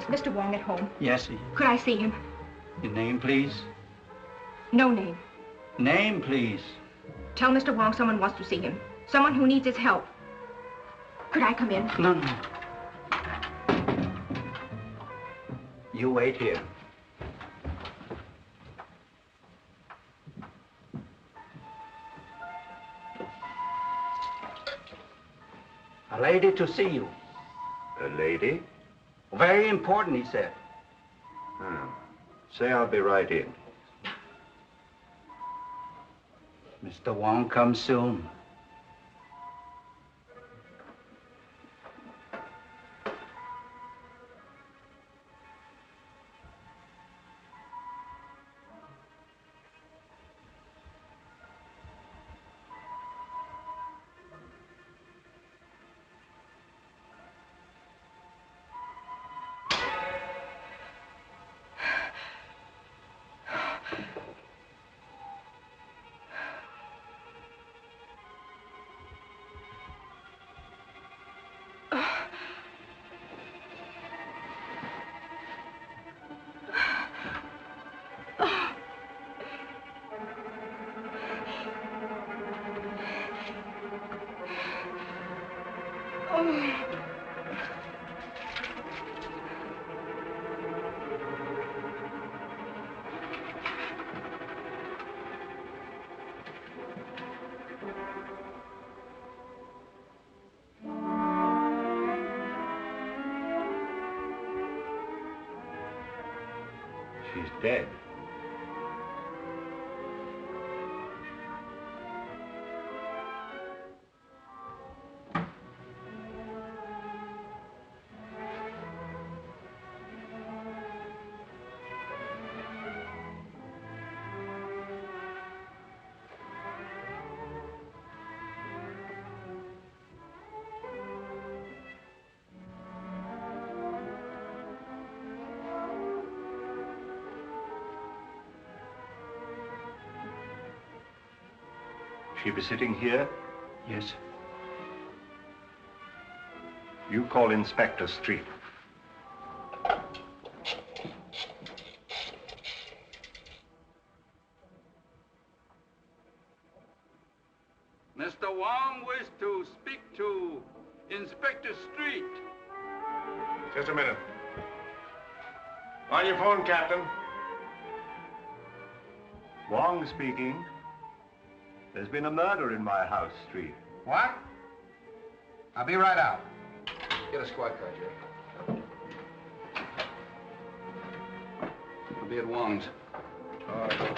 Mr. Wong at home? Yes. Could I see him? Your name, please? No name. Name, please. Tell Mr. Wong someone wants to see him. Someone who needs his help. Could I come in? No, no. You wait here. A lady to see you. A lady? Very important, he said. Say I'll be right in. Mr. Wong comes soon. She's dead. She be sitting here? Yes. You call Inspector Street. Mr. Wong wishes to speak to Inspector Street. Just a minute. On your phone, Captain. Wong speaking. There's been a murder in my house, Street. What? I'll be right out. Get a squad car, Jerry. It'll be at Wong's. All right.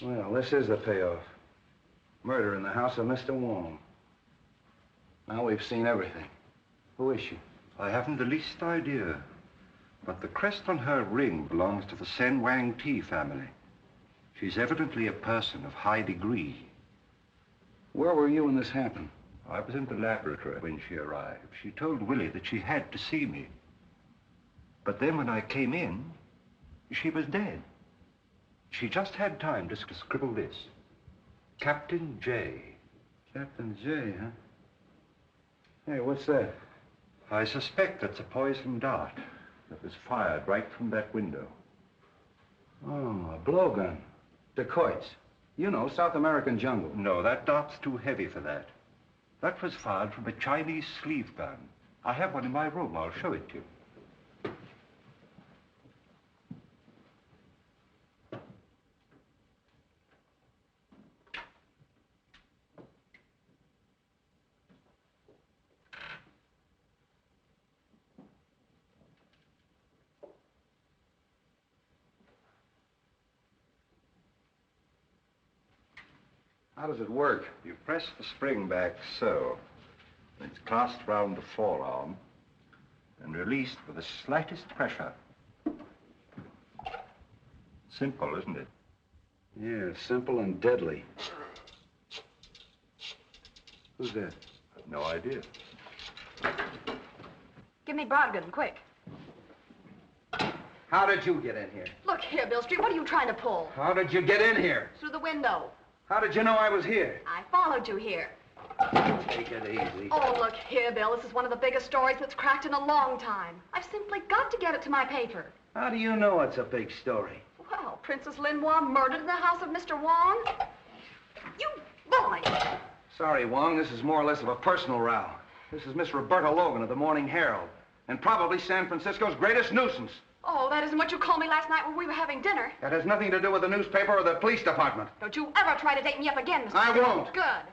Well, this is the payoff. Murder in the house of Mr. Wong. Now we've seen everything. Who is she? I haven't the least idea. But the crest on her ring belongs to the Sen Wang Ti family. She's evidently a person of high degree. Where were you when this happened? I was in the laboratory when she arrived. She told Willie that she had to see me. But then when I came in, she was dead. She just had time to scribble this. Captain J. Captain J, huh? Hey, what's that? I suspect that's a poison dart that was fired right from that window. Oh, a blowgun. Dacoits. You know, South American jungle. No, that dart's too heavy for that. That was fired from a Chinese sleeve gun. I have one in my room. I'll show it to you. How does it work? You press the spring back so. It's clasped round the forearm and released with the slightest pressure. Simple, isn't it? Yeah, simple and deadly. Who's that? I've no idea. Give me Brodgan, quick. How did you get in here? Look here, Bill Street, what are you trying to pull? How did you get in here? Through the window. How did you know I was here? I followed you here. Take it easy. Oh, look here, Bill. This is one of the biggest stories that's cracked in a long time. I've simply got to get it to my paper. How do you know it's a big story? Well, Princess Lin Hwa murdered in the house of Mr. Wong. You boy! Sorry, Wong, this is more or less of a personal row. This is Miss Roberta Logan of the Morning Herald, and probably San Francisco's greatest nuisance. Oh, that isn't what you called me last night when we were having dinner. That has nothing to do with the newspaper or the police department. Don't you ever try to date me up again, Mr. I Street. won't. Good.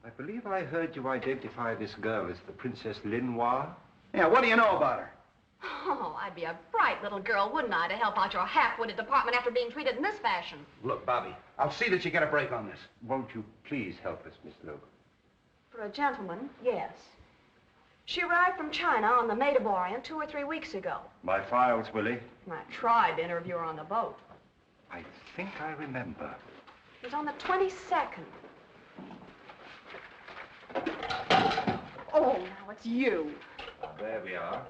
I believe I heard you identify this girl as the Princess Lin Hwa. Yeah, what do you know about her? Oh, I'd be a bright little girl, wouldn't I, to help out your half-witted department after being treated in this fashion. Look, Bobby, I'll see that you get a break on this. Won't you please help us, Miss Logan? For a gentleman, yes. She arrived from China on the Maid of Orient 2 or 3 weeks ago. My files, Willie. I tried to interview her on the boat. I think I remember. It was on the 22nd. Oh, now it's you. There we are.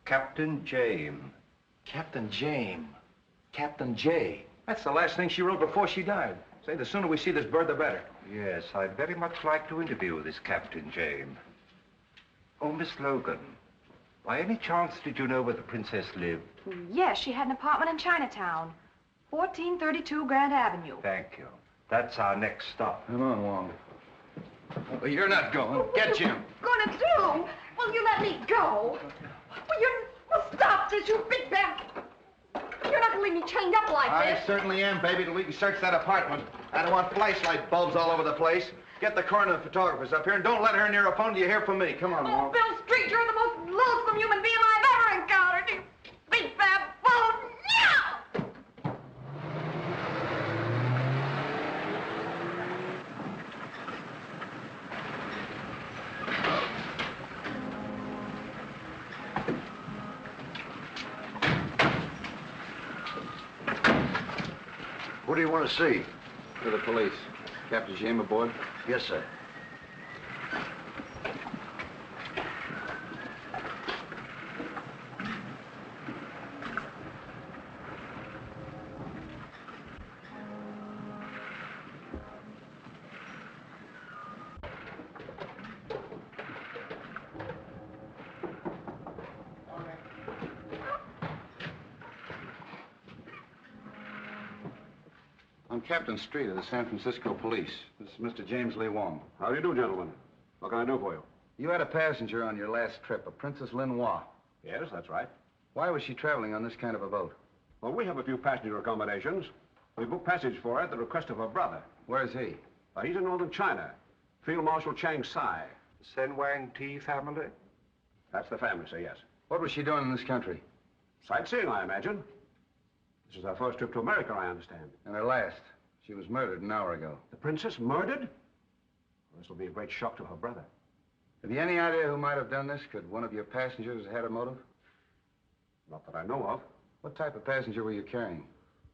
Captain James. Captain James. Captain J. That's the last thing she wrote before she died. Say, the sooner we see this bird, the better. Yes, I'd very much like to interview this Captain James. Oh, Miss Logan, by any chance did you know where the princess lived? Yes, she had an apartment in Chinatown. 1432 Grand Avenue. Thank you. That's our next stop. Come on, Wong. Well, you're not going. Get Jim. Gonna do? Will you let me go? Well, stop this, you big bad. You're not gonna leave me chained up like this. I certainly am, baby, till we can search that apartment. I don't want flashlight bulbs all over the place. Get the coroner and the photographers up here, and don't let her near a phone till you hear from me. Come on, Oh, Wong. Bill Street, you're the most loathsome human being I've ever encountered. You big baboon. Yeah! What do you want to see? To the police. Captain James aboard? Yes, sir. I'm Captain Street of the San Francisco Police. This is Mr. James Lee Wong. How do you do, gentlemen? What can I do for you? You had a passenger on your last trip, a Princess Lin Hwa. Yes, that's right. Why was she traveling on this kind of a boat? Well, we have a few passenger accommodations. We booked passage for her at the request of her brother. Where's he? He's in northern China. Field Marshal Chang Sai. Sen Wang Ti family? That's the family, sir, yes. What was she doing in this country? Sightseeing, I imagine. This is her first trip to America, I understand. And her last. She was murdered an hour ago. The princess murdered? Well, this will be a great shock to her brother. Have you any idea who might have done this? Could one of your passengers have had a motive? Not that I know of. What type of passenger were you carrying?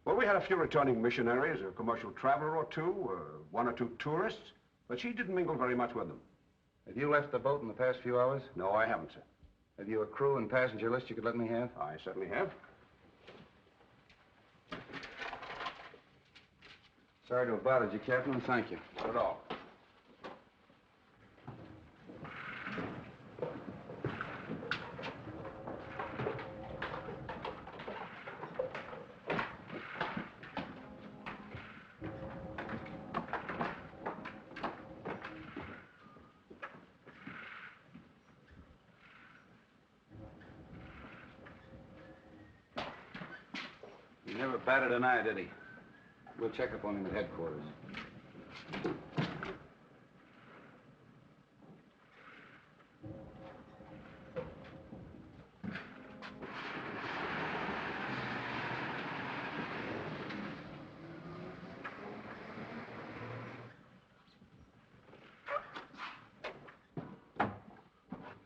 Well, we had a few returning missionaries, a commercial traveler or two, one or two tourists, but she didn't mingle very much with them. Have you left the boat in the past few hours? No, I haven't, sir. Have you a crew and passenger list you could let me have? I certainly have. Sorry to have bothered you, Captain, and thank you. Not at all. He never batted an eye, did he? We'll check up on him at headquarters.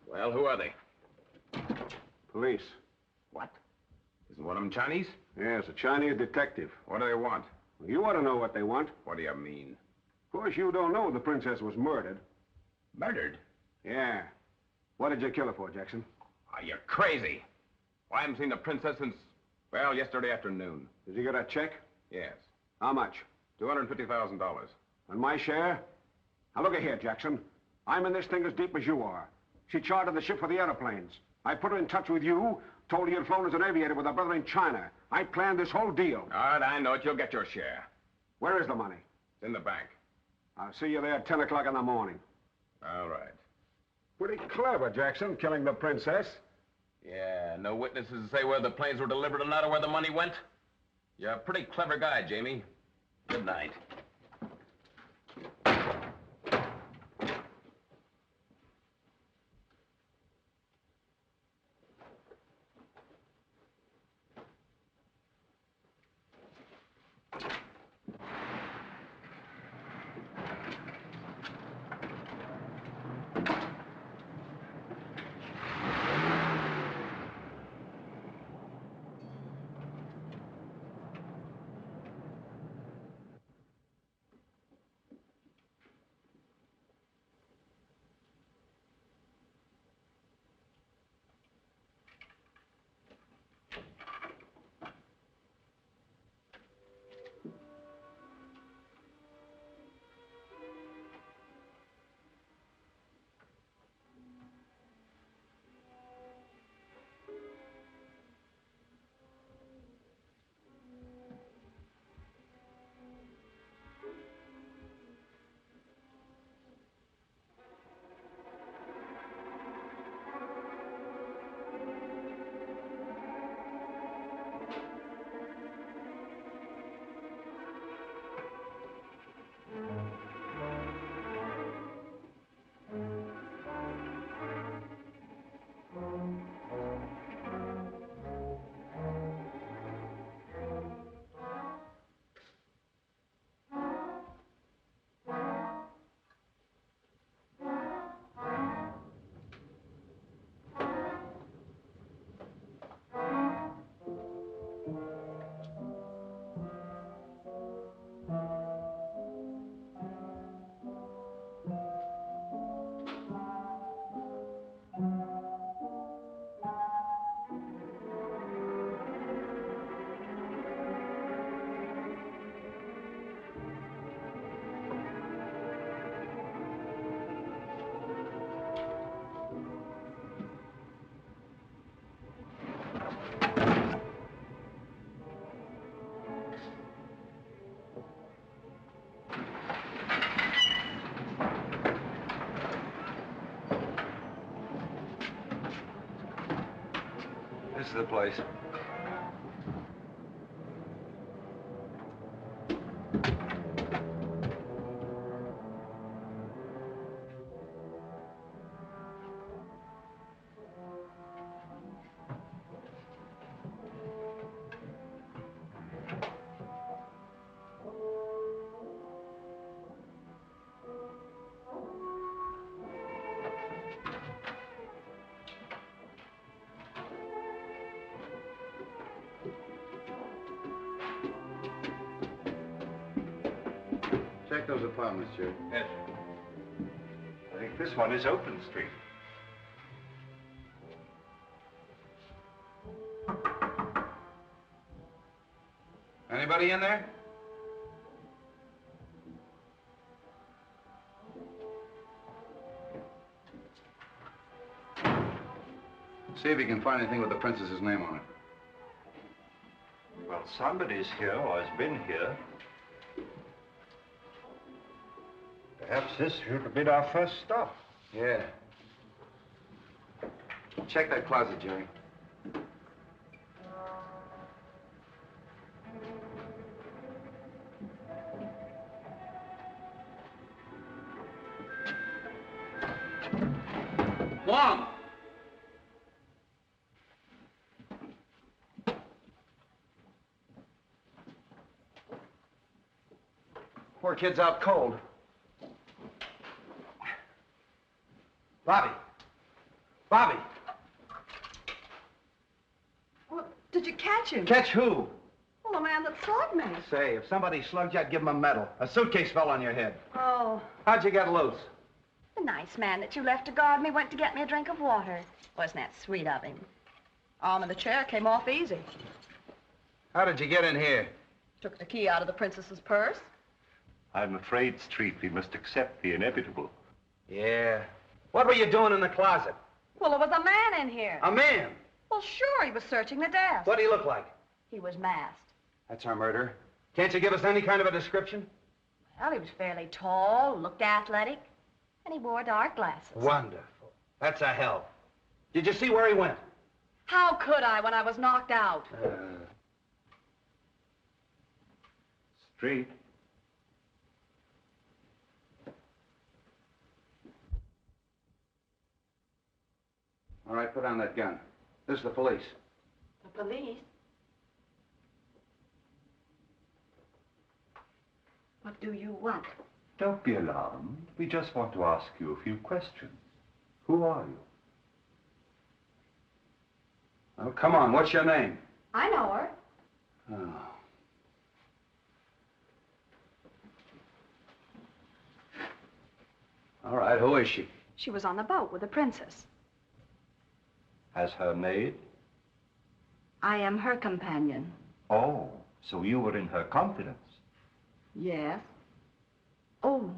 Well, who are they? Police. What? Isn't one of them Chinese? Yes, a Chinese detective. What do they want? You ought to know what they want. What do you mean? Of course, you don't know the princess was murdered. Murdered? Yeah. What did you kill her for, Jackson? Are you crazy? Well, I haven't seen the princess since, well, yesterday afternoon. Did you get a check? Yes. How much? $250,000. And my share? Now, look here, Jackson. I'm in this thing as deep as you are. She chartered the ship for the airplanes. I put her in touch with you, told her you'd flown as an aviator with her brother in China. I planned this whole deal. All right, I know it. You'll get your share. Where is the money? It's in the bank. I'll see you there at 10 o'clock in the morning. All right. Pretty clever, Jackson, killing the princess. Yeah, no witnesses to say whether the planes were delivered or not or where the money went? You're a pretty clever guy, Jamie. Good night. This is the place. Check those apartments, Jerry. Yes. I think this one is Open Street. Anybody in there? See if you can find anything with the princess's name on it. Well, somebody's here or has been here. Perhaps this should have been our first stop. Yeah. Check that closet, Jerry. Wong! Poor kid's out cold. Bobby! Bobby! Well, did you catch him? Catch who? Well, the man that slugged me. Say, if somebody slugged you, I'd give him a medal. A suitcase fell on your head. Oh. How'd you get loose? The nice man that you left to guard me went to get me a drink of water. Wasn't that sweet of him? Arm of the chair came off easy. How did you get in here? Took the key out of the princess's purse. I'm afraid, Street, we must accept the inevitable. Yeah. What were you doing in the closet? Well, there was a man in here. A man? Well, sure, he was searching the desk. What'd he look like? He was masked. That's our murderer. Can't you give us any kind of a description? Well, he was fairly tall, looked athletic, and he wore dark glasses. Wonderful. That's a help. Did you see where he went? How could I when I was knocked out? Street. All right, put down that gun. This is the police. The police? What do you want? Don't be alarmed. We just want to ask you a few questions. Who are you? Oh, come on. What's your name? I know her. Oh. All right, who is she? She was on the boat with the princess. As her maid? I am her companion. Oh, so you were in her confidence. Yes. Oh,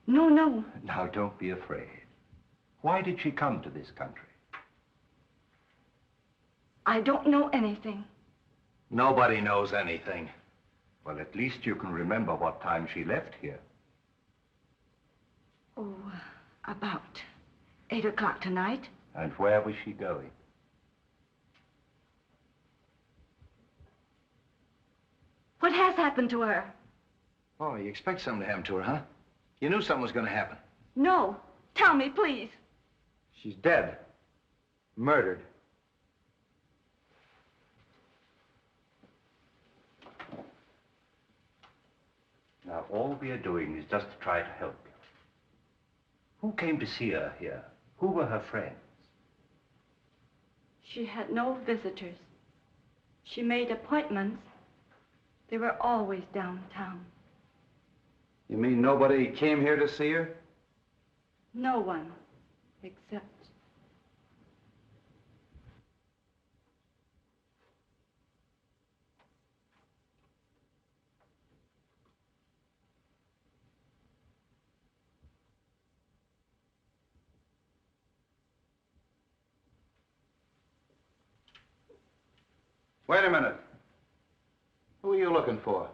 no, no. Now, don't be afraid. Why did she come to this country? I don't know anything. Nobody knows anything. Well, at least you can remember what time she left here. Oh, about 8 o'clock tonight. And where was she going? What has happened to her? Oh, you expect something to happen to her, huh? You knew something was going to happen. No. Tell me, please. She's dead. Murdered. Now, all we are doing is just to try to help you. Who came to see her here? Who were her friends? She had no visitors. She made appointments. They were always downtown. You mean nobody came here to see her? No one, except... Wait a minute. Who are you looking for?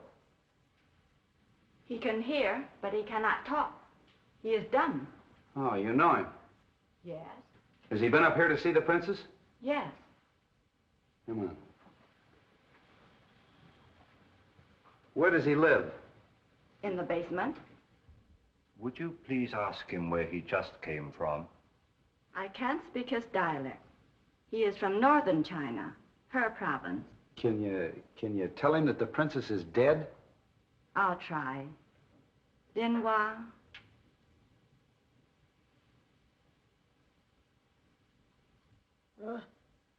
He can hear, but he cannot talk. He is dumb. Oh, you know him. Yes. Has he been up here to see the princess? Yes. Come on. Where does he live? In the basement. Would you please ask him where he just came from? I can't speak his dialect. He is from northern China, her province. Can you tell him that the princess is dead? I'll try. Lin Hwa.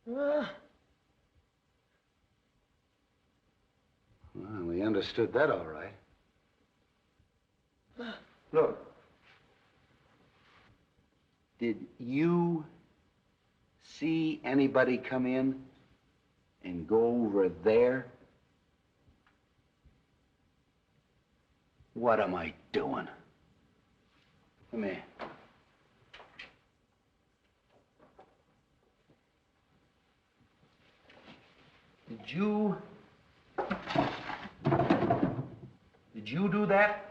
Well, we understood that all right. Look. Did you see anybody come in and go over there? What am I doing? Come here. Did you do that?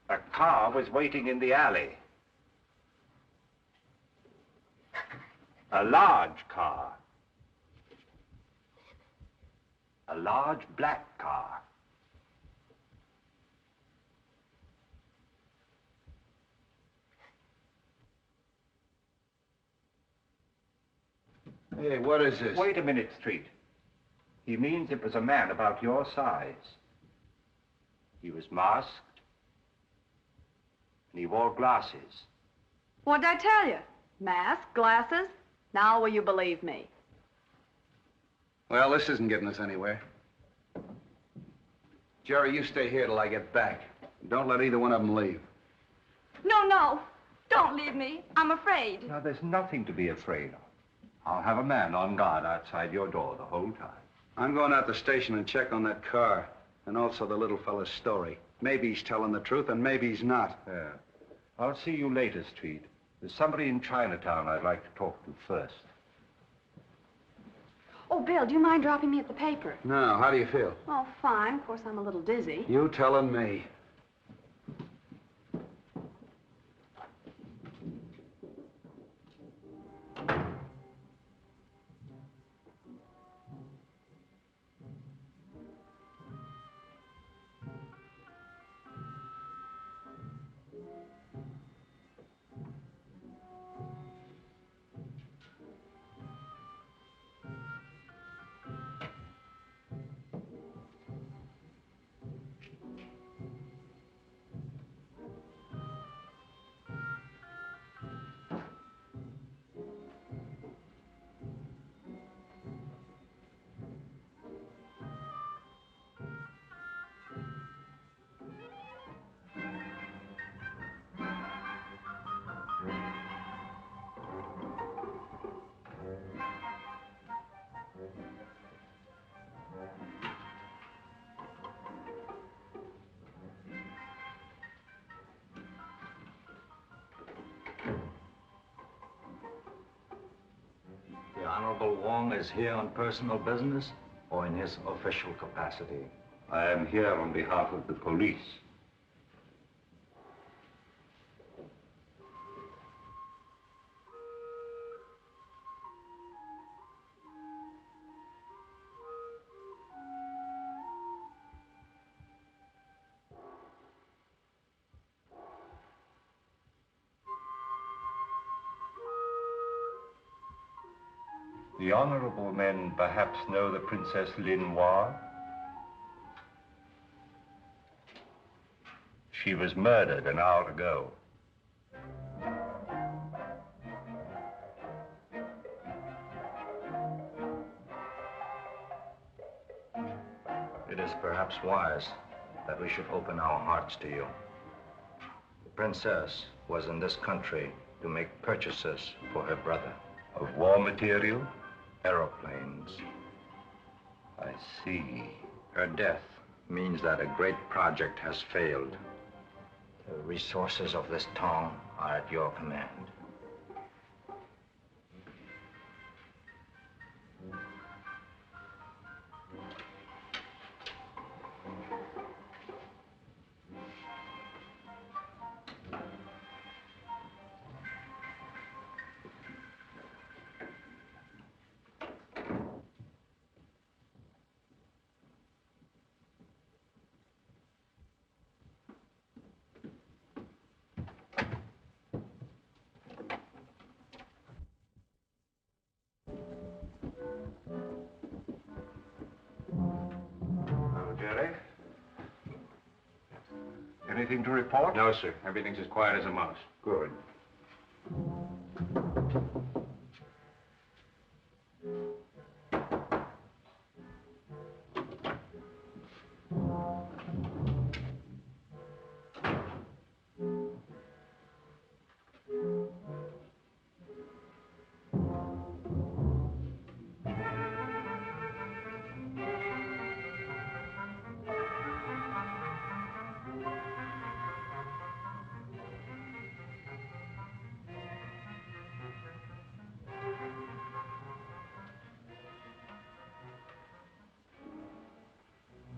A car was waiting in the alley. A large car. A large black car. Hey, what is this? Wait a minute, Street. He means it was a man about your size. He was masked, and he wore glasses. What'd I tell you? Mask, glasses. Now will you believe me? Well, this isn't getting us anywhere. Jerry, you stay here till I get back. Don't let either one of them leave. No, no. Don't leave me. I'm afraid. Now, there's nothing to be afraid of. I'll have a man on guard outside your door the whole time. I'm going out the station and check on that car, and also the little fella's story. Maybe he's telling the truth, and maybe he's not. Yeah. I'll see you later, Street. There's somebody in Chinatown I'd like to talk to first. Oh, Bill, do you mind dropping me at the paper? No, how do you feel? Oh, fine. Of course, I'm a little dizzy. You telling me. The Honorable Wong is here on personal business or in his official capacity? I am here on behalf of the police. The honorable men perhaps know the Princess Lin Hwa? She was murdered an hour ago. It is perhaps wise that we should open our hearts to you. The princess was in this country to make purchases for her brother. Of war material? Aeroplanes. I see. Her death means that a great project has failed. The resources of this Tong are at your command. Anything to report? No, sir. Everything's as quiet as a mouse. Good.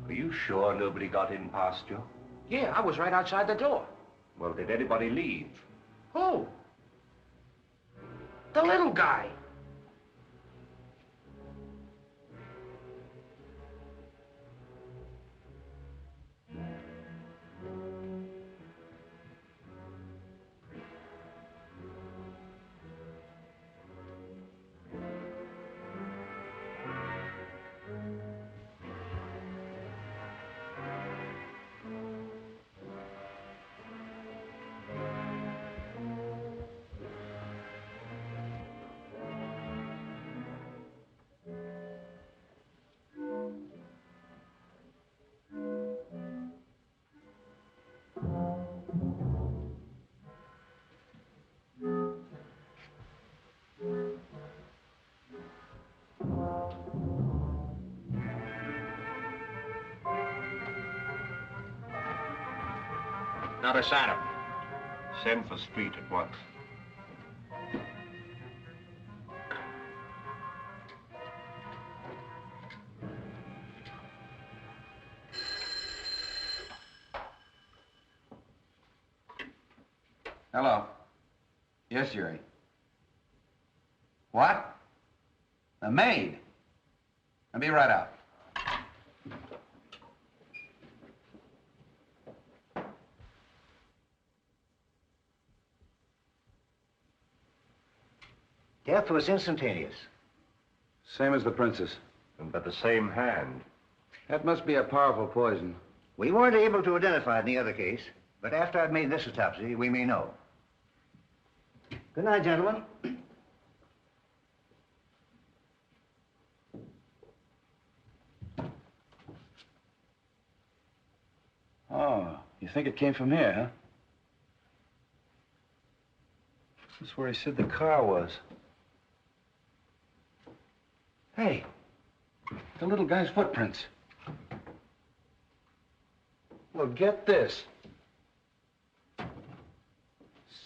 Are you sure nobody got in past you? Yeah, I was right outside the door. Well, did anybody leave? Who? The little guy. Not a sign of him. Send for Street at once. Hello. Yes, Jerry. What? The maid? I'll be right out. Death was instantaneous. Same as the princess. But the same hand. That must be a powerful poison. We weren't able to identify it in the other case, but after I've made this autopsy, we may know. Good night, gentlemen. Oh, you think it came from here, huh? This is where he said the car was. Hey, the little guy's footprints. Well, get this.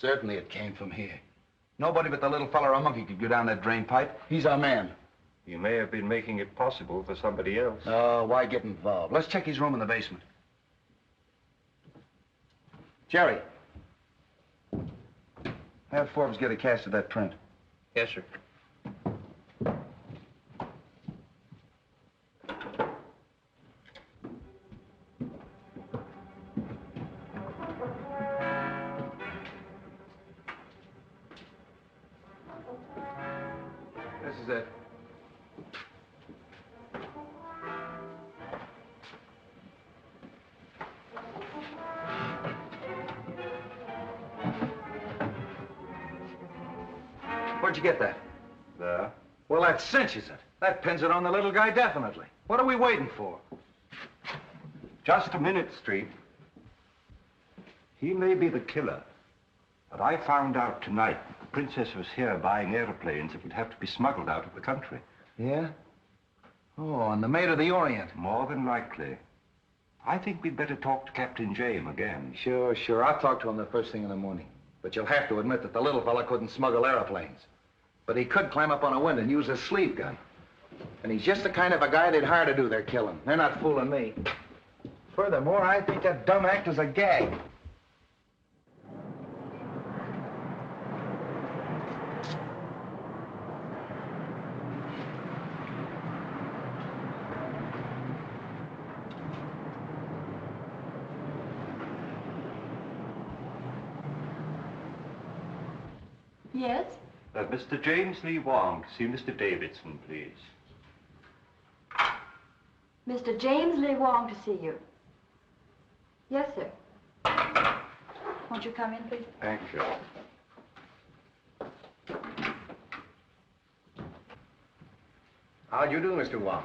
Certainly it came from here. Nobody but the little fella or a monkey could go down that drain pipe. He's our man. You may have been making it possible for somebody else. Oh, why get involved? Let's check his room in the basement. Jerry. Have Forbes get a cast of that print. Yes, sir. This is it. Where'd you get that? There. Well, that cinches it. That pins it on the little guy, definitely. What are we waiting for? Just a minute, Street. He may be the killer, but I found out tonight the princess was here buying airplanes that would have to be smuggled out of the country. Yeah? Oh, and the Maid of the Orient. More than likely. I think we'd better talk to Captain James again. Sure. I'll talk to him the first thing in the morning. But you'll have to admit that the little fella couldn't smuggle airplanes. But he could climb up on a window and use his sleeve gun. And he's just the kind of a guy they'd hire to do their killing. They're not fooling me. Furthermore, I think that dumb act is a gag. Yes? Mr. James Lee Wong, see Mr. Davidson, please. Mr. James Lee Wong to see you. Yes, sir. Won't you come in, please? Thank you. How do you do, Mr. Wong?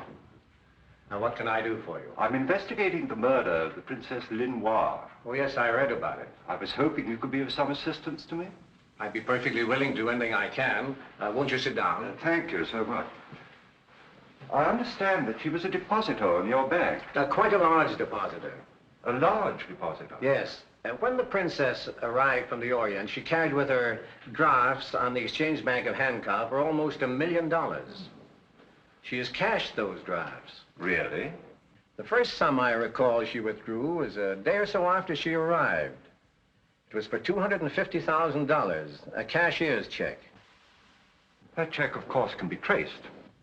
Now, what can I do for you? I'm investigating the murder of the Princess Lin Hwa. Oh, yes, I read about it. I was hoping you could be of some assistance to me. I'd be perfectly willing to do anything I can. Won't you sit down? Thank you so much. I understand that she was a depositor in your bank. Quite a large depositor. A large depositor? Yes. When the princess arrived from the Orient, she carried with her drafts on the Exchange Bank of Hancock for almost $1 million. She has cashed those drafts. Really? The first sum I recall she withdrew was a day or so after she arrived. It was for $250,000, a cashier's check. That check, of course, can be traced.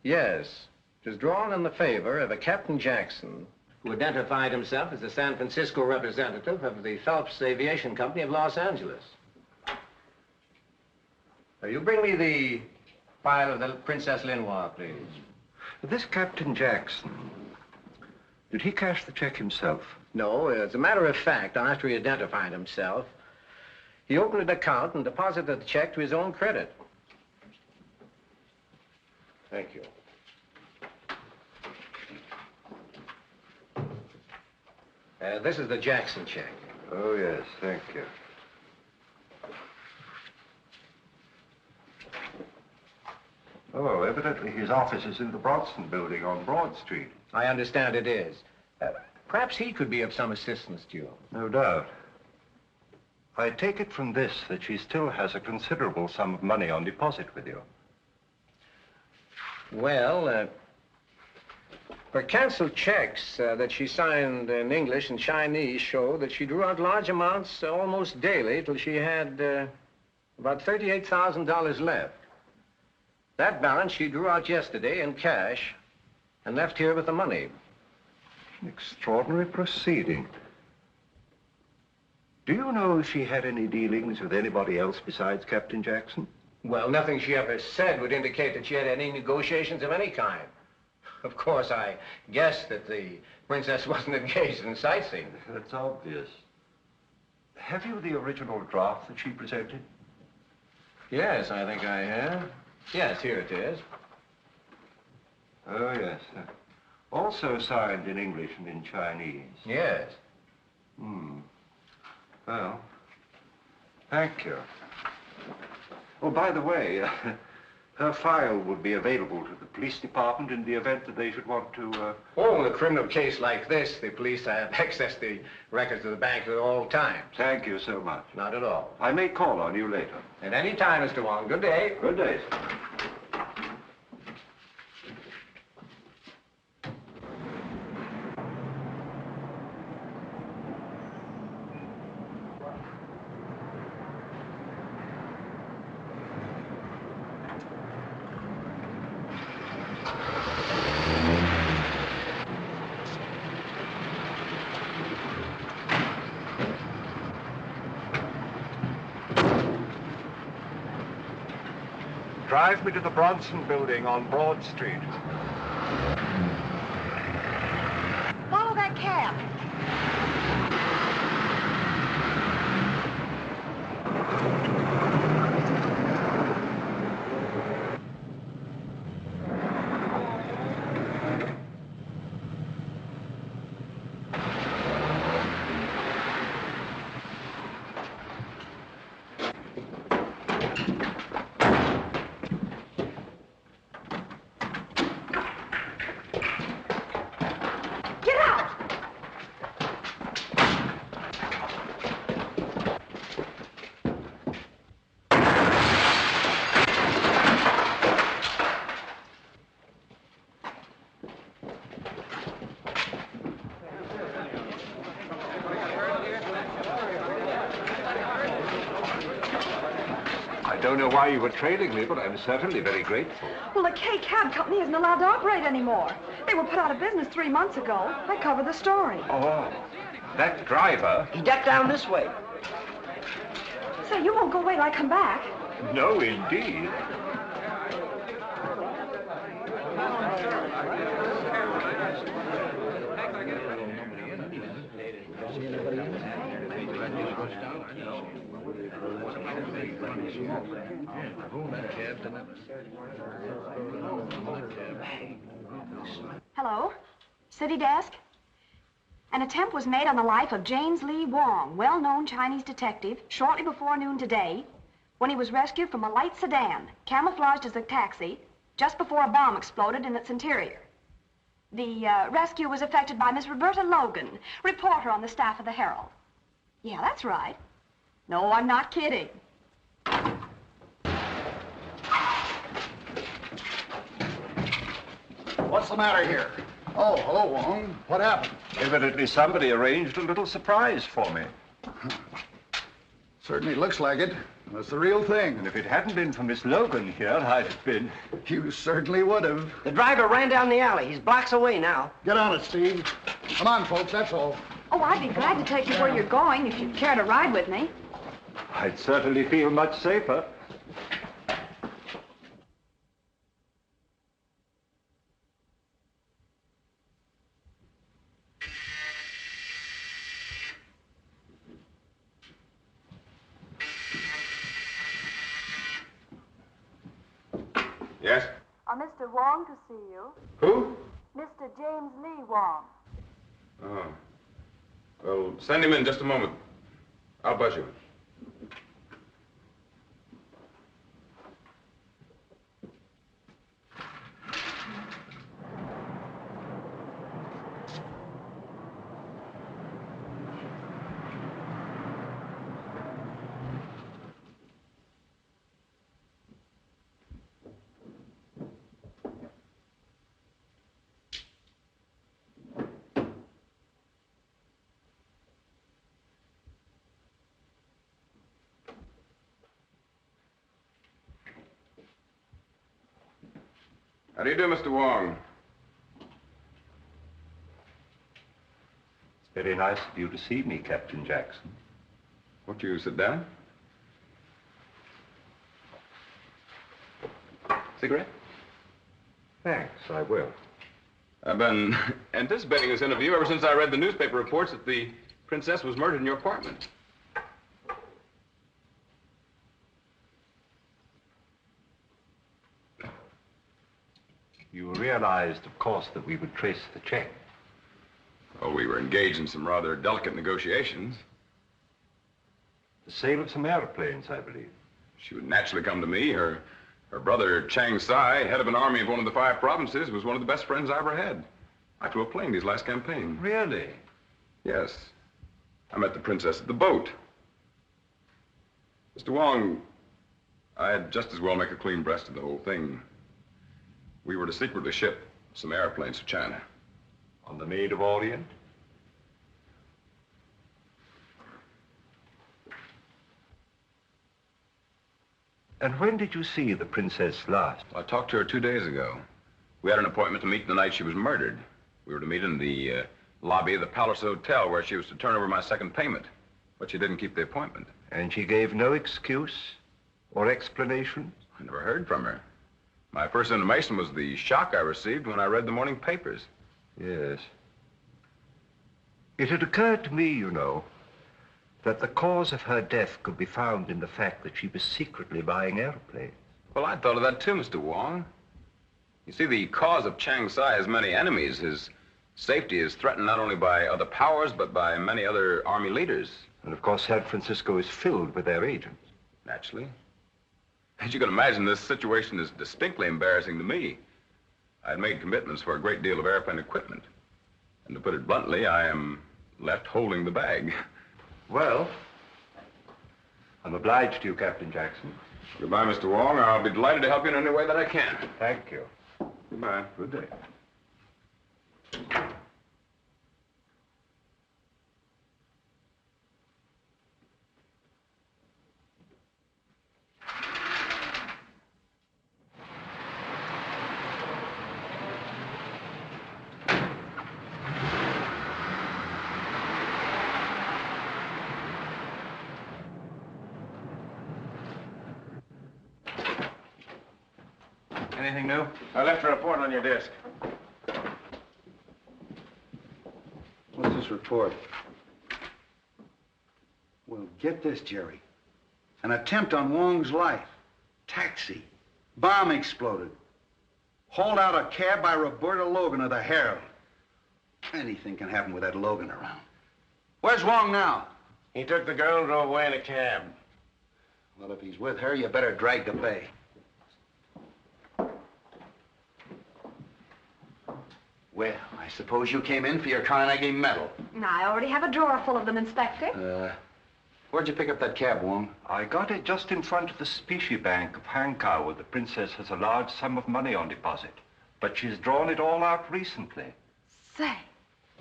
Yes. It was drawn in the favor of a Captain Jackson, who identified himself as the San Francisco representative of the Phelps Aviation Company of Los Angeles. You bring me the file of the Princess Lin Hwa, please. This Captain Jackson, did he cash the check himself? No, as a matter of fact, after he identified himself, he opened an account and deposited the check to his own credit. Thank you. This is the Jackson check. Oh, yes, thank you. Oh, evidently his office is in the Bronson building on Broad Street. I understand it is. Perhaps he could be of some assistance to you. No doubt. I take it from this that she still has a considerable sum of money on deposit with you. Well, her canceled checks that she signed in English and Chinese show that she drew out large amounts almost daily till she had about $38,000 left. That balance she drew out yesterday in cash and left here with the money. An extraordinary proceeding. Do you know if she had any dealings with anybody else besides Captain Jackson? Well, nothing she ever said would indicate that she had any negotiations of any kind. Of course, I guessed that the princess wasn't engaged in sightseeing. That's obvious. Have you the original draft that she presented? Yes, I think I have. Yes, here it is. Oh, yes. Also signed in English and in Chinese. Yes. Well, thank you. Oh, by the way, her file would be available to the police department in the event that they should want to, Oh, in a criminal case like this, the police have access to the records of the bank at all times. Thank you so much. Not at all. I may call on you later. At any time, Mr. Wong. Good day. Good day, sir. Drive me to the Bronson Building on Broad Street. Follow that cab. I don't know why you were trailing me, but I'm certainly very grateful. Well, the K Cab Company isn't allowed to operate anymore. They were put out of business 3 months ago. I covered the story. Oh, that driver? He ducked down this way. Say, you won't go away till I come back. No, indeed. Hello? City desk? An attempt was made on the life of James Lee Wong, well-known Chinese detective, shortly before noon today, when he was rescued from a light sedan, camouflaged as a taxi, just before a bomb exploded in its interior. The rescue was effected by Miss Roberta Logan, reporter on the staff of the Herald. Yeah, that's right. No, I'm not kidding. What's the matter here? Oh, hello, Wong. What happened? Evidently somebody arranged a little surprise for me. Certainly looks like it. That's the real thing. And if it hadn't been for Miss Logan here, I'd have been... You certainly would have. The driver ran down the alley. He's blocks away now. Get on it, Steve. Come on, folks, that's all. Oh, I'd be glad to take you where you're going if you'd care to ride with me. I'd certainly feel much safer. Yes? Mr. Wong to see you. Who? Mr. James Lee Wong. Oh. Well, send him in just a moment. I'll buzz you. How do you do, Mr. Wong? It's very nice of you to see me, Captain Jackson. Won't you sit down? Cigarette? Thanks, I will. I've been anticipating this interview ever since I read the newspaper reports that the princess was murdered in your apartment. You realized, of course, that we would trace the check. Oh, we were engaged in some rather delicate negotiations. The sale of some airplanes, I believe. She would naturally come to me. Her brother, Chang Sai, head of an army of one of the 5 provinces, was one of the best friends I ever had. I flew a plane his last campaign. Really? Yes. I met the princess at the boat. Mr. Wong, I'd just as well make a clean breast of the whole thing. We were to secretly ship some airplanes to China. On the Maid of Orient? And when did you see the princess last? I talked to her 2 days ago. We had an appointment to meet the night she was murdered. We were to meet in the lobby of the Palace Hotel where she was to turn over my second payment. But she didn't keep the appointment. And she gave no excuse or explanation? I never heard from her. My first intimation was the shock I received when I read the morning papers. Yes. It had occurred to me, you know, that the cause of her death could be found in the fact that she was secretly buying airplanes. Well, I thought of that too, Mr. Wong. You see, the cause of Chang Sai has many enemies. His safety is threatened not only by other powers, but by many other army leaders. And of course, San Francisco is filled with their agents. Naturally. As you can imagine, this situation is distinctly embarrassing to me. I'd made commitments for a great deal of airplane equipment. And to put it bluntly, I am left holding the bag. Well, I'm obliged to you, Captain Jackson. Goodbye, Mr. Wong. I'll be delighted to help you in any way that I can. Thank you. Goodbye. Good day. Anything new? I left a report on your desk. What's this report? Well, get this, Jerry. An attempt on Wong's life. Taxi. Bomb exploded. Hauled out a cab by Roberta Logan of the Herald. Anything can happen with that Logan around. Where's Wong now? He took the girl and drove away in a cab. Well, if he's with her, you better drag the bay. Well, I suppose you came in for your Carnegie medal. I already have a drawer full of them, Inspector. Where'd you pick up that cab, Wong? I got it just in front of the Specie Bank of Hankow, where the princess has a large sum of money on deposit. But she's drawn it all out recently. Say.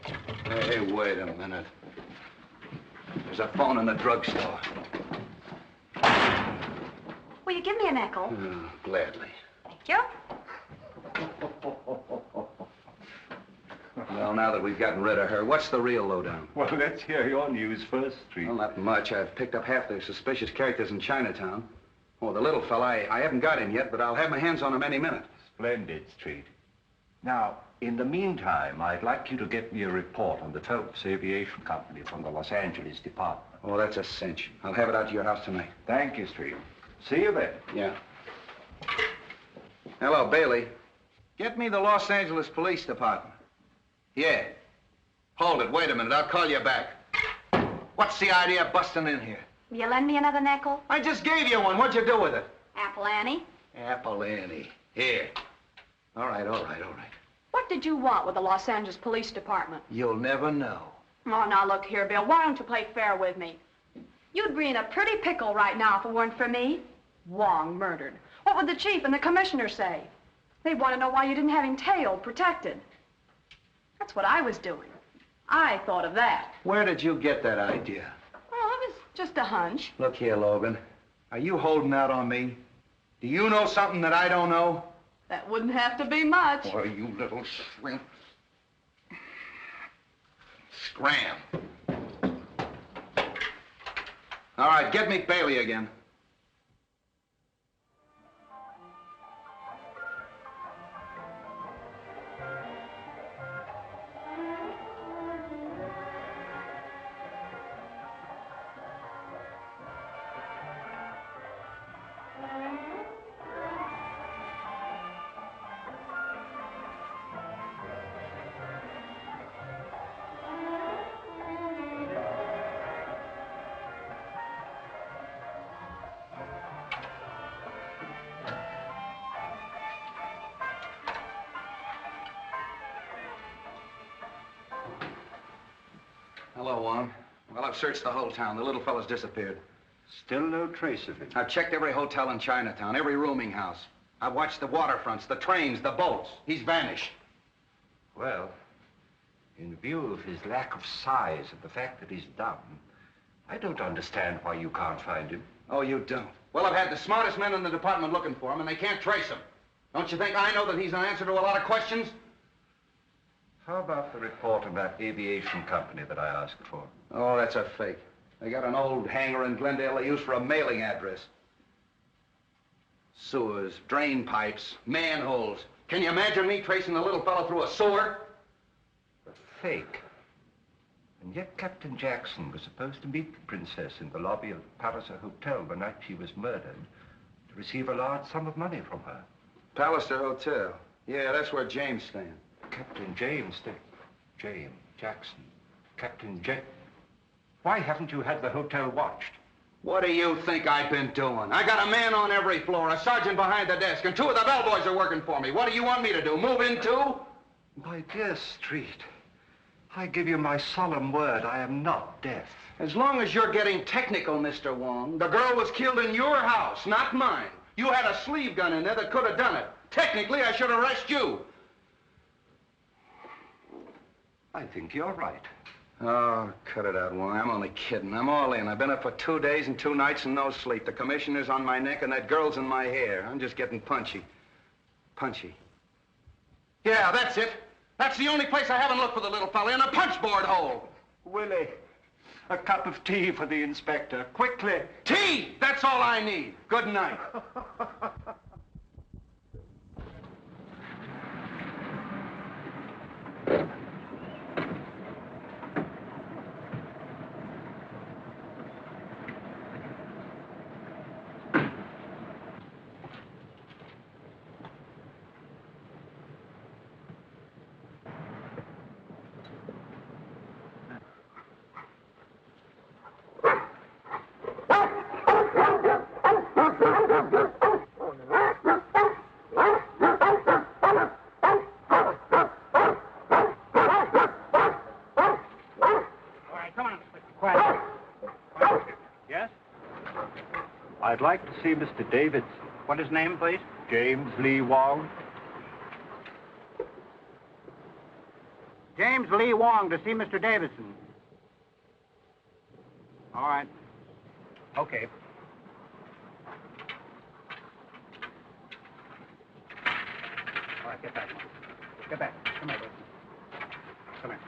Hey, wait a minute. There's a phone in the drugstore. Will you give me a nickel? Oh, gladly. Thank you. Well, now that we've gotten rid of her, what's the real lowdown? Well, let's hear your news first, Street. Well, not much. I've picked up half the suspicious characters in Chinatown. Oh, the little fella, I haven't got him yet, but I'll have my hands on him any minute. Splendid, Street. Now, in the meantime, I'd like you to get me a report on the Phelps Aviation Company from the Los Angeles department. Oh, that's a cinch. I'll have it out to your house tonight. Thank you, Street. See you then. Yeah. Hello, Bailey. Get me the Los Angeles Police Department. Yeah. Hold it. Wait a minute. I'll call you back. What's the idea of busting in here? Will you lend me another nickel? I just gave you one. What'd you do with it? Apple Annie. Apple Annie. Here. All right. What did you want with the Los Angeles Police Department? You'll never know. Oh, now look here, Bill. Why don't you play fair with me? You'd be in a pretty pickle right now if it weren't for me. Wong murdered. What would the chief and the commissioner say? They'd want to know why you didn't have him tailed, protected. That's what I was doing. I thought of that. Where did you get that idea? Well, it was just a hunch. Look here, Logan. Are you holding out on me? Do you know something that I don't know? That wouldn't have to be much. Boy, you little shrimp. Scram. All right, get me Bailey again. Hello, Wong. Well, I've searched the whole town. The little fella's disappeared. Still no trace of him. I've checked every hotel in Chinatown, every rooming house. I've watched the waterfronts, the trains, the boats. He's vanished. Well, in view of his lack of size and the fact that he's dumb, I don't understand why you can't find him. Oh, you don't? Well, I've had the smartest men in the department looking for him, and they can't trace him. Don't you think I know that he's an answer to a lot of questions? How about the report of that aviation company that I asked for? Oh, that's a fake. They got an old hangar in Glendale they use for a mailing address. Sewers, drain pipes, manholes. Can you imagine me tracing the little fellow through a sewer? A fake. And yet Captain Jackson was supposed to meet the princess in the lobby of the Palliser Hotel the night she was murdered to receive a large sum of money from her. Palliser Hotel. Yeah, that's where James stands. Captain James, James Jackson. Captain James. Why haven't you had the hotel watched? What do you think I've been doing? I got a man on every floor, a sergeant behind the desk, and 2 of the bellboys are working for me. What do you want me to do, move in too? My dear Street, I give you my solemn word, I am not deaf. As long as you're getting technical, Mr. Wong, the girl was killed in your house, not mine. You had a sleeve gun in there that could have done it. Technically, I should arrest you. I think you're right. Oh, cut it out, Wong. I'm only kidding. I'm all in. I've been up for 2 days and 2 nights and no sleep. The commissioner's on my neck and that girl's in my hair. I'm just getting punchy. Punchy. Yeah, that's it. That's the only place I haven't looked for the little fella, in a punchboard hole. Willie, a cup of tea for the inspector, quickly. Tea! That's all I need. Good night. I'd like to see Mr. Davidson. What his name, please? James Lee Wong. James Lee Wong to see Mr. Davidson. All right. Okay. All right, get back. Get back. Come here, Davidson. Come here.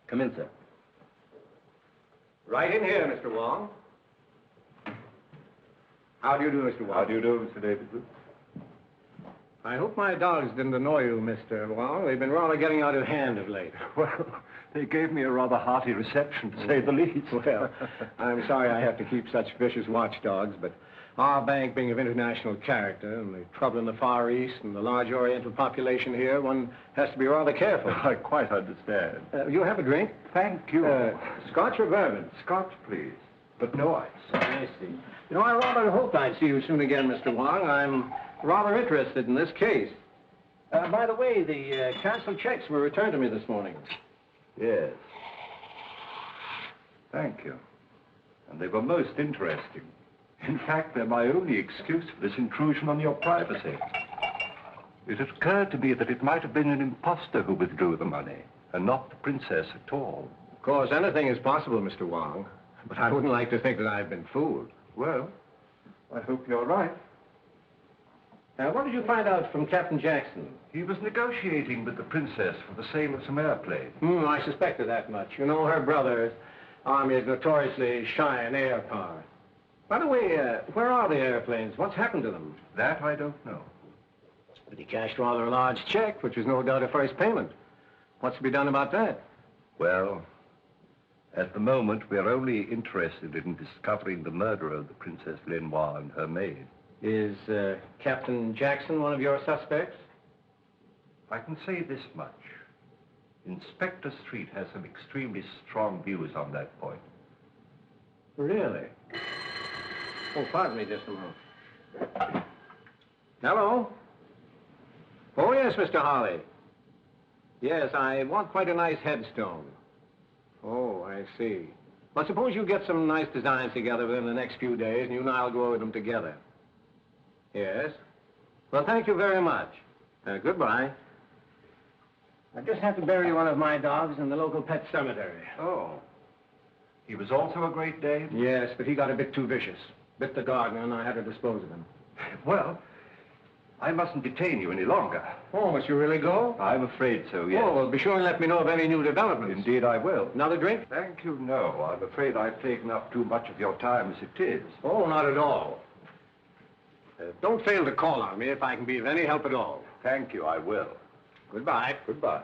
Come in, sir. Right in here, Mr. Wong. How do you do, Mr. Wong? How do you do, Mr. Davidson? I hope my dogs didn't annoy you, Mr. Wong. They've been rather getting out of hand of late. Well, they gave me a rather hearty reception, to say the least. Well, I'm sorry I have to keep such vicious watchdogs, but our bank being of international character and the trouble in the Far East and the large Oriental population here, one has to be rather careful. I quite understand. You have a drink? Thank you. Scotch or bourbon? Scotch, please, but no ice. I see. You know, I rather hoped I'd see you soon again, Mr. Wong. I'm rather interested in this case. By the way, the canceled checks were returned to me this morning. Yes. Thank you. And they were most interesting. In fact, they're my only excuse for this intrusion on your privacy. It occurred to me that it might have been an imposter who withdrew the money, and not the princess at all. Of course, anything is possible, Mr. Wong. But I wouldn't like to think that I've been fooled. Well, I hope you're right. What did you find out from Captain Jackson? He was negotiating with the princess for the sale of some airplanes. I suspected that much. You know, her brother's army is notoriously shy in air power. By the way, where are the airplanes? What's happened to them? That I don't know. But he cashed rather a large check, which was no doubt a first payment. What's to be done about that? Well, at the moment, we're only interested in discovering the murder of the Princess Lin Hwa and her maid. Is Captain Jackson one of your suspects? I can say this much. Inspector Street has some extremely strong views on that point. Really? Oh, pardon me just a moment. Hello? Oh, yes, Mr. Holly. Yes, I want quite a nice headstone. Oh, I see. Well, suppose you get some nice designs together within the next few days, and you and I'll go over them together. Yes? Well, thank you very much. Goodbye. I just have to bury one of my dogs in the local pet cemetery. Oh. He was also a Great Dane? Yes, but he got a bit too vicious. Bit the gardener, and I had to dispose of him. Well, I mustn't detain you any longer. Oh, must you really go? I'm afraid so, yes. Oh, well, be sure and let me know of any new developments. Indeed, I will. Another drink? Thank you, no. I'm afraid I've taken up too much of your time as it is. Oh, not at all. Don't fail to call on me if I can be of any help at all. Thank you, I will. Goodbye. Goodbye.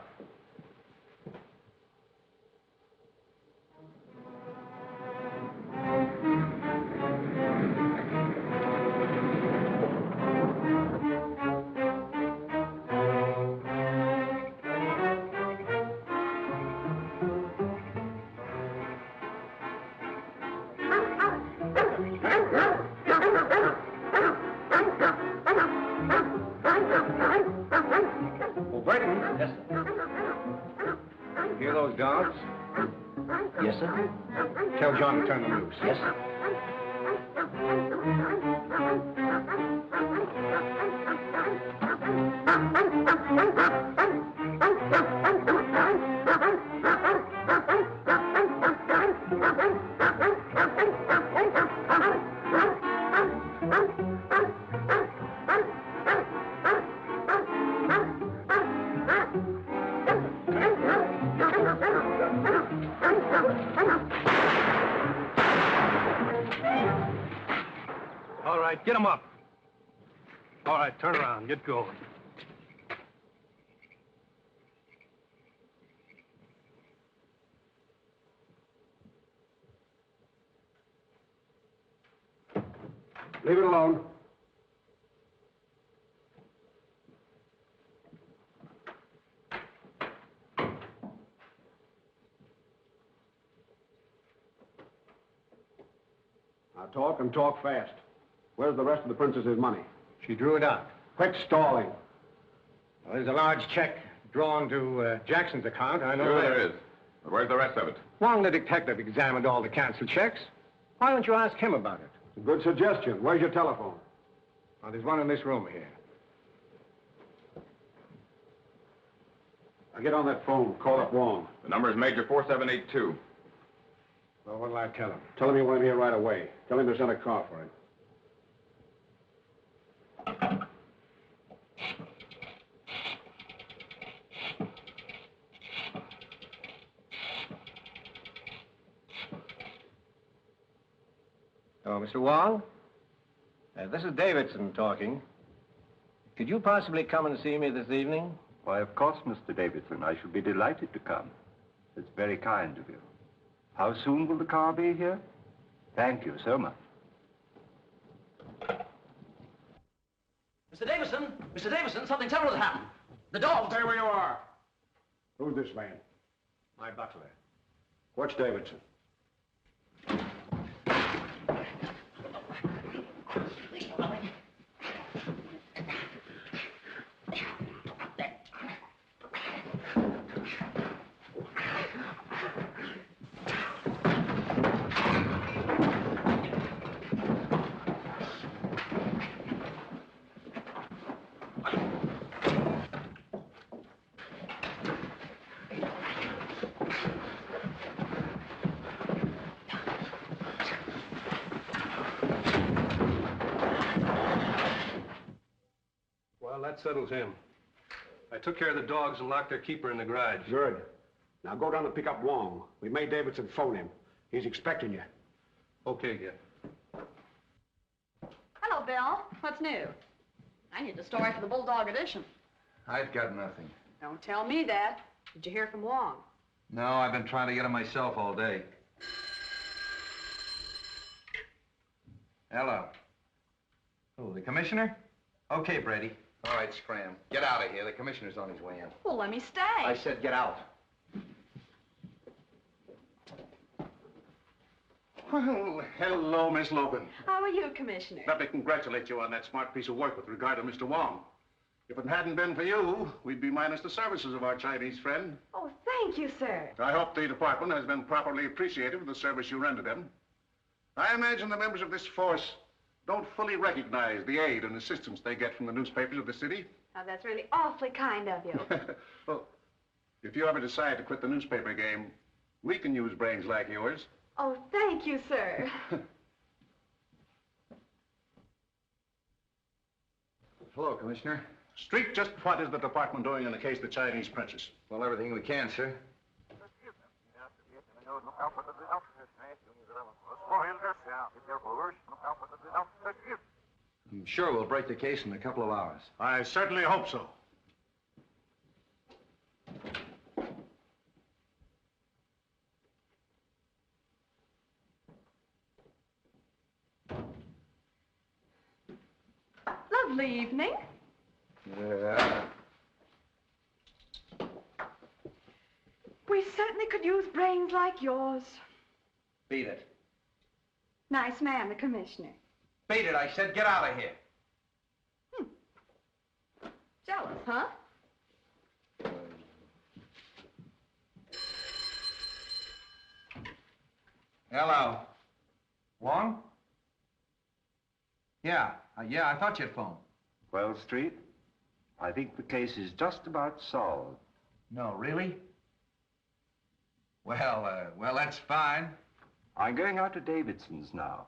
Hear those dogs? Yes, sir. Tell John to turn them loose. Yes, sir. All right, get them up. All right, turn around, get going. Leave it alone. Now talk and talk fast. Where's the rest of the princess's money? She drew it out. Quit stalling. Well, there's a large check drawn to Jackson's account. I know Sure that. there is. But where's the rest of it? Wong, the detective, examined all the canceled checks. Why don't you ask him about it? Good suggestion. Where's your telephone? Well, there's one in this room here. Now get on that phone. Call up Wong. The number is Major 4782. Well, what'll I tell him? Tell him you want him here right away. Tell him to send a car for him. Oh, Mr. Wong? This is Davidson talking. Could you possibly come and see me this evening? Why, of course, Mr. Davidson. I shall be delighted to come. It's very kind of you. How soon will the car be here? Thank you so much. Mr. Davison! Mr. Davison, something terrible has happened. The dog... Stay where you are. Who's this man? My butler. What's Davidson? That settles him. I took care of the dogs and locked their keeper in the garage. Good. Now go down and pick up Wong. We made Davidson phone him. He's expecting you. Okay, Gil. Hello, Bill. What's new? I need the story for the Bulldog edition. I've got nothing. Don't tell me that. Did you hear from Wong? No, I've been trying to get him myself all day. Hello. Who, the commissioner? Okay, Brady. All right, scram. Get out of here. The commissioner's on his way in. Well, let me stay. I said get out. Well, hello, Miss Logan. How are you, Commissioner? Let me congratulate you on that smart piece of work with regard to Mr. Wong. If it hadn't been for you, we'd be minus the services of our Chinese friend. Oh, thank you, sir. I hope the department has been properly appreciative of the service you rendered him. I imagine the members of this force don't fully recognize the aid and assistance they get from the newspapers of the city. Oh, that's really awfully kind of you. Well, if you ever decide to quit the newspaper game, we can use brains like yours. Oh, thank you, sir. Hello, Commissioner. Street, just what is the department doing in the case of the Chinese princess? Well, everything we can, sir. I'm sure we'll break the case in a couple of hours. I certainly hope so. Lovely evening. Yeah. We certainly could use brains like yours. Beat it. Nice man, the Commissioner. Beat it, I said. Get out of here. Jealous, huh? Hello. Wong? Yeah, I thought you'd phone. Well, Street, I think the case is just about solved. No, really? Well, that's fine. I'm going out to Davidson's now.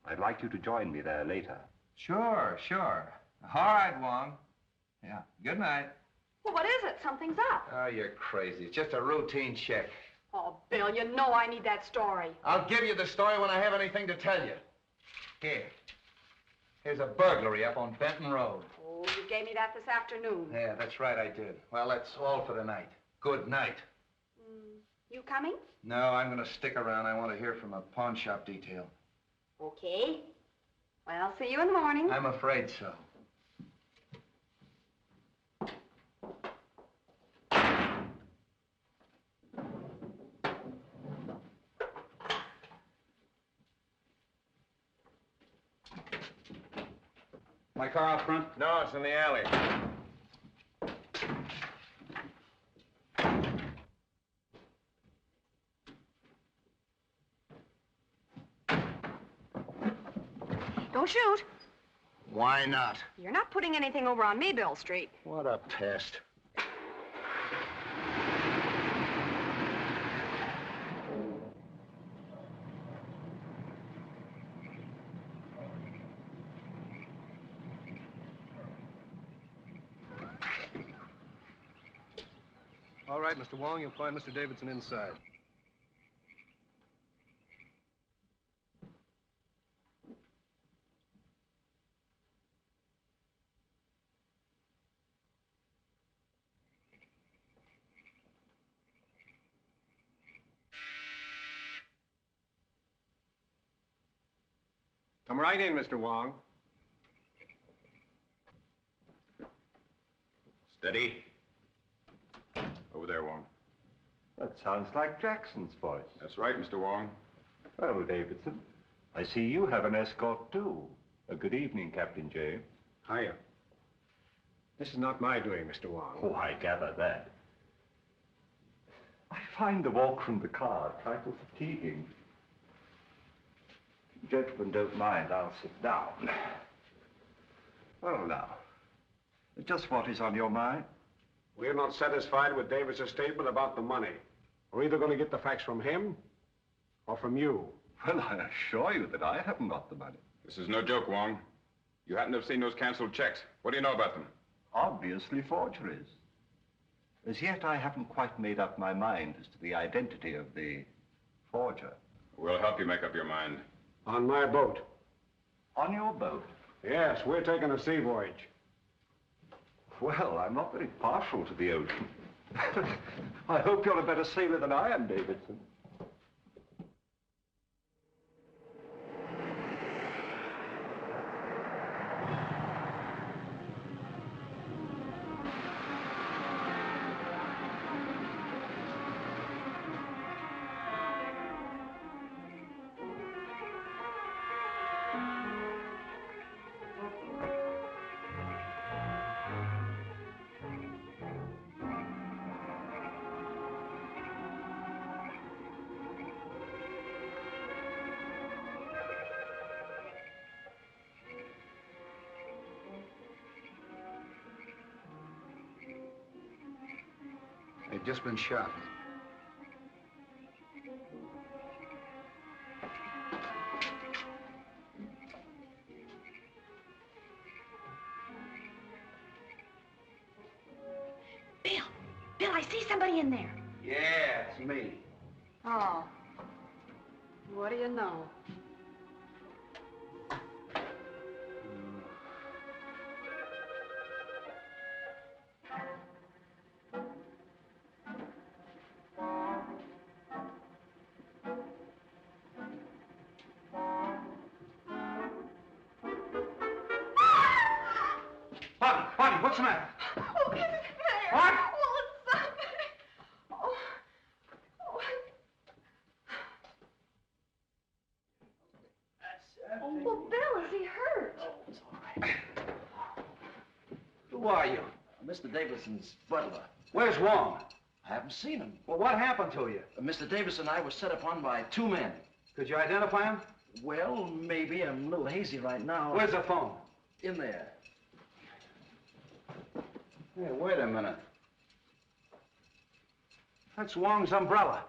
I'd like you to join me there later. Sure. All right, Wong. Yeah, good night. Well, what is it? Something's up. Oh, you're crazy. It's just a routine check. Oh, Bill, you know I need that story. I'll give you the story when I have anything to tell you. Here's a burglary up on Benton Road. Oh, you gave me that this afternoon. Yeah, that's right, I did. Well, that's all for the night. Good night. You coming? No, I'm going to stick around. I want to hear from a pawn shop detail. Okay. Well, I'll see you in the morning. I'm afraid so. My car out front? No, it's in the alley. Don't shoot. Why not? You're not putting anything over on me, Bill Street. What a pest. All right, Mr. Wong, you'll find Mr. Davidson inside. Come right in, Mr. Wong. Steady. Over there, Wong. That sounds like Jackson's voice. That's right, Mr. Wong. Well, Davidson, I see you have an escort, too. Good evening, Captain James. Hiya. This is not my doing, Mr. Wong. Oh, I gather that. I find the walk from the car a trifle fatiguing. If you gentlemen don't mind, I'll sit down. Well, now, just what is on your mind? We're not satisfied with Davis's statement about the money. We're either going to get the facts from him or from you. Well, I assure you that I haven't got the money. This is no joke, Wong. You happen to have seen those canceled checks. What do you know about them? obviously forgeries. As yet, I haven't quite made up my mind as to the identity of the forger. We'll help you make up your mind. On my boat. On your boat? Yes, we're taking a sea voyage. Well, I'm not very partial to the ocean. I hope you're a better sailor than I am, Davidson. They've just been shot. Bill, I see somebody in there. Yeah, it's me. Oh. What do you know? Bonnie, what's the matter? Oh, is it there? What? Oh, it's something. Oh. Oh, well, Bill, is he hurt? Oh, it's all right. Who are you? Mr. Davidson's butler. Where's Wong? I haven't seen him. Well, what happened to you? Mr. Davidson and I were set upon by two men. Could you identify him? Well, maybe. I'm a little hazy right now. Where's the phone? In there. Hey, wait a minute. That's Wong's umbrella.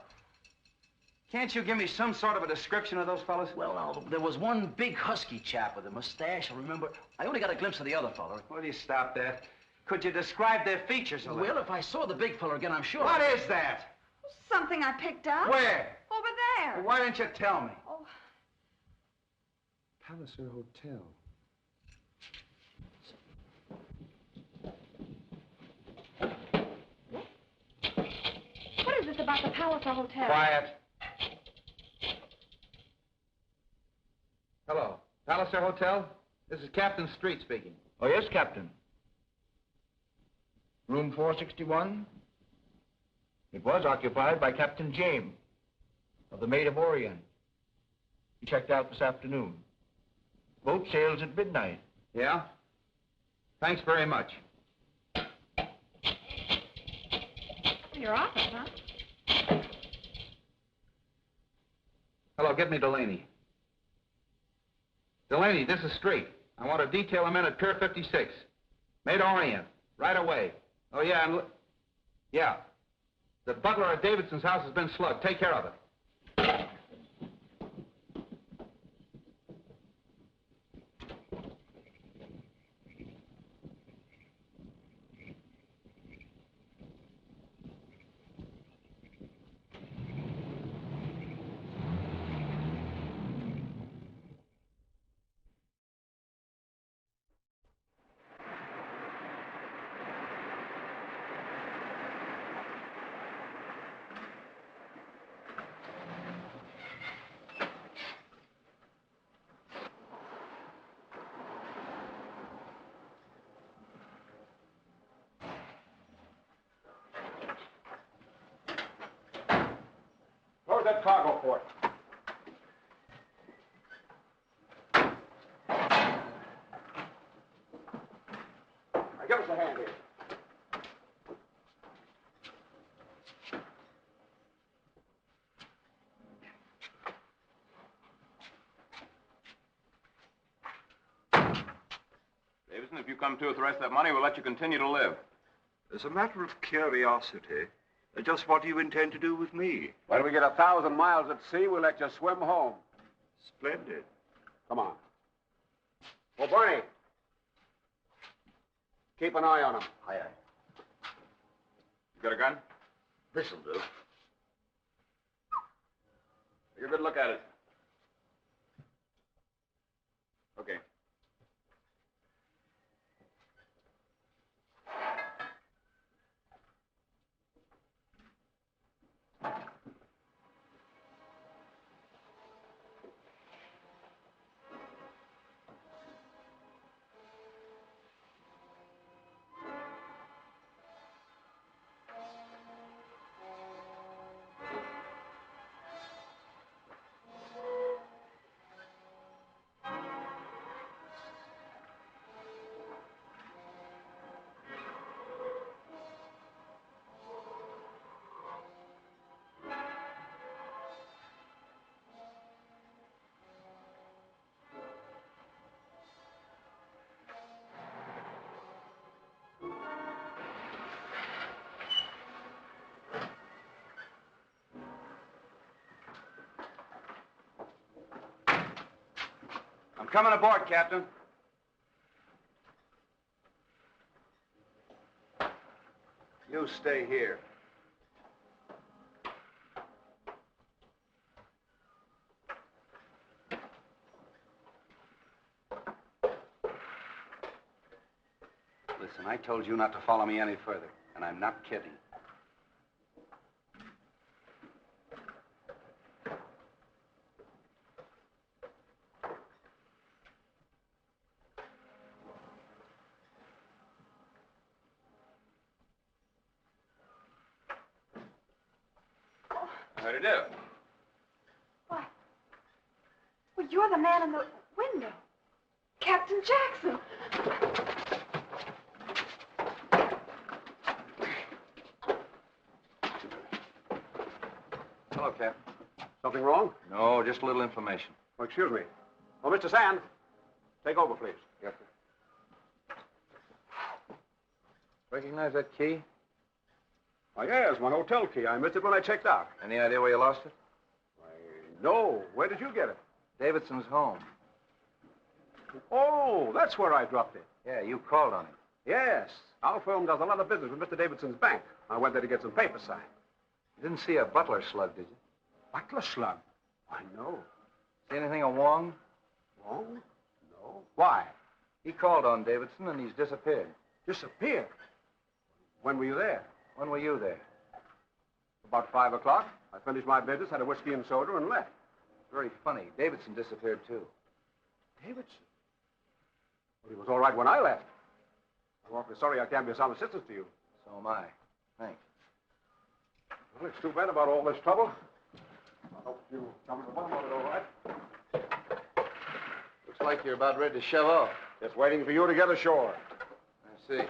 Can't you give me some sort of a description of those fellas? Well, now, there was one big husky chap with a mustache, I remember. I only got a glimpse of the other fella. Will you stop that? Could you describe their features a little? Well, if I saw the big fella again, I'm sure. What is that? Something I picked up. Where? Over there. Well, why didn't you tell me? Oh. Palliser Hotel. What is this about the Palliser Hotel? Quiet. Hello. Palliser Hotel? This is Captain Street speaking. Oh, yes, Captain. Room 461? It was occupied by Captain James of the Maid of Orient. He checked out this afternoon. Boat sails at midnight. Yeah? Thanks very much. Your office, huh? Hello, get me Delaney. Delaney, this is Street. I want to detail a man at Pier 56. Maid Orient. Right away. Oh, yeah, and... Yeah. The butler at Davidson's house has been slugged. Take care of it. Close that cargo port. Now, give us a hand here. Davidson, if you come to with the rest of that money, we'll let you continue to live. As a matter of curiosity, just what do you intend to do with me? When we get 1,000 miles at sea, we'll let you swim home. Splendid. Come on. Oh, Barney. Keep an eye on him. Aye, aye. You got a gun? This'll do. Take a good look at it. Okay. I'm coming aboard, Captain. You stay here. Listen, I told you not to follow me any further, and I'm not kidding. How'd you do? What? Well, you're the man in the window. Captain Jackson. Hello, Cap. Something wrong? No, just a little information. Oh, excuse me. Oh, Mr. Sand, take over, please. Yes, sir. Recognize that key? Oh, yes, my hotel key. I missed it when I checked out. Any idea where you lost it? No. Where did you get it? Davidson's home. Oh, that's where I dropped it. Yeah, you called on him. Yes. Our firm does a lot of business with Mr. Davidson's bank. I went there to get some papers signed. You didn't see a butler slug, did you? Butler slug? I know. See anything of Wong? Wong? No. Why? He called on Davidson, and he's disappeared. Disappeared? When were you there? When were you there? About 5 o'clock. I finished my business, had a whiskey and soda, and left. Very funny. Davidson disappeared, too. Davidson? Well, he was all right when I left. I'm awfully sorry I can't be of some assistance to you. So am I. Thanks. Well, it's too bad about all this trouble. I hope you come to the bottom of it all right. Looks like you're about ready to shove off. Just waiting for you to get ashore. I see.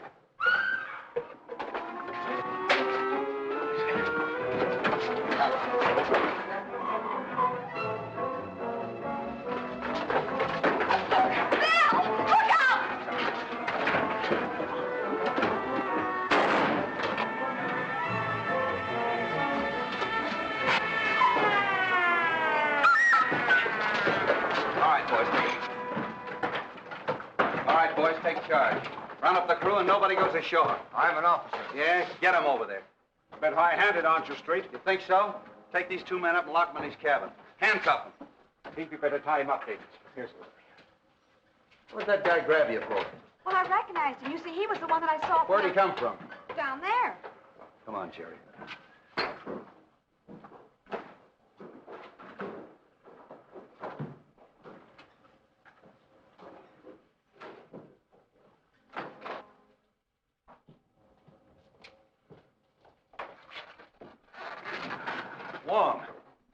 Round up the crew and nobody goes ashore. I'm an officer. Yeah? Get him over there. A bit high-handed, aren't you, Street? You think so? Take these two men up and lock them in his cabin. Handcuff them. I think we better tie him up, Davis. Here's What'd that guy grab you for? Well, I recognized him. You see, he was the one that I saw. Where'd he come from? Down there. Come on, Jerry. Wong,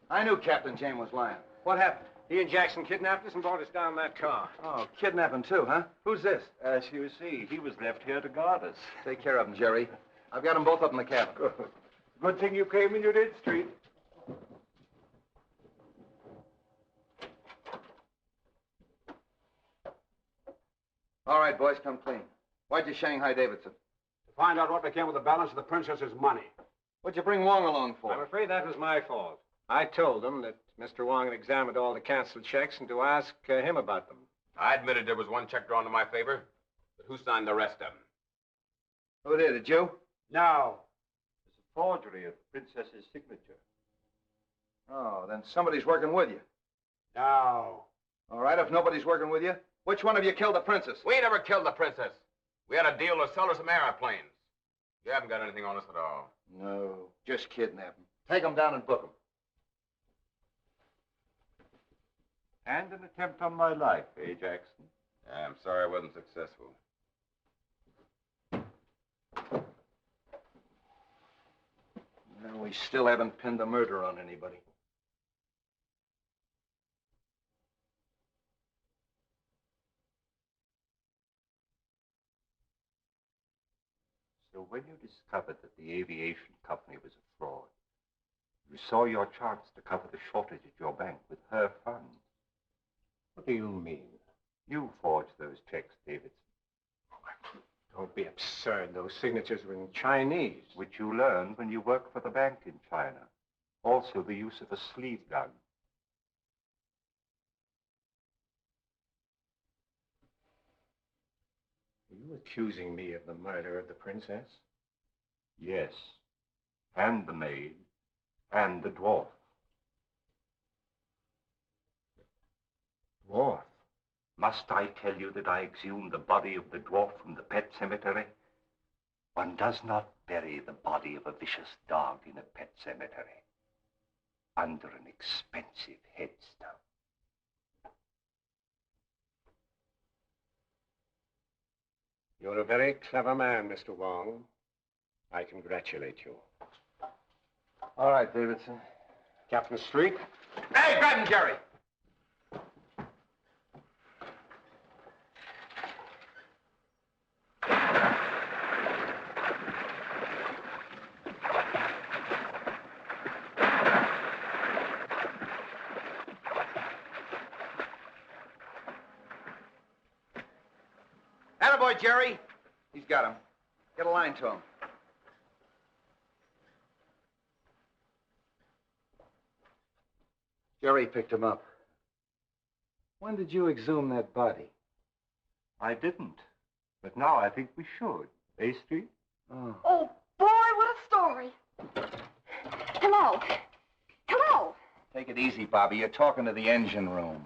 I knew Captain James was lying. What happened? He and Jackson kidnapped us and brought us down in that car. Oh, kidnapping too, huh? Who's this? As you see, he was left here to guard us. Take care of them, Jerry. I've got them both up in the cabin. Good. Good thing you came when you did, Street. All right, boys, come clean. Why'd you Shanghai Davidson? To find out what became of the balance of the princess's money. What'd you bring Wong along for? I'm afraid that was my fault. I told them that Mr. Wong had examined all the canceled checks and to ask him about them. I admitted there was one check drawn to my favor, but who signed the rest of them? Who did it, you? No. It's a forgery of the princess's signature. Oh, then somebody's working with you. No. All right, if nobody's working with you, which one of you killed the princess? We never killed the princess. We had a deal to sell her some airplanes. You haven't got anything on us at all. No, just kidnap them. Take them down and book them. And an attempt on my life, eh, Jackson? Yeah, I'm sorry I wasn't successful. No, we still haven't pinned the murder on anybody. So when you discovered that the aviation company was a fraud, you saw your chance to cover the shortage at your bank with her funds. What do you mean? You forged those checks, Davidson. Don't be absurd. Those signatures were in Chinese. Which you learned when you worked for the bank in China. Also the use of a sleeve gun. Are you accusing me of the murder of the princess? Yes. And the maid. And the dwarf. Dwarf? Must I tell you that I exhumed the body of the dwarf from the pet cemetery? One does not bury the body of a vicious dog in a pet cemetery. Under an expensive headstone. You're a very clever man, Mr. Wong. I congratulate you. All right, Davidson. Captain Street? Hey, grab him, Jerry! Attaboy, Jerry. He's got him. Get a line to him. Jerry picked him up. When did you exhume that body? I didn't. But now I think we should. Eh, Street? Oh. Oh, boy, what a story. Hello. Hello. Take it easy, Bobby. You're talking to the engine room.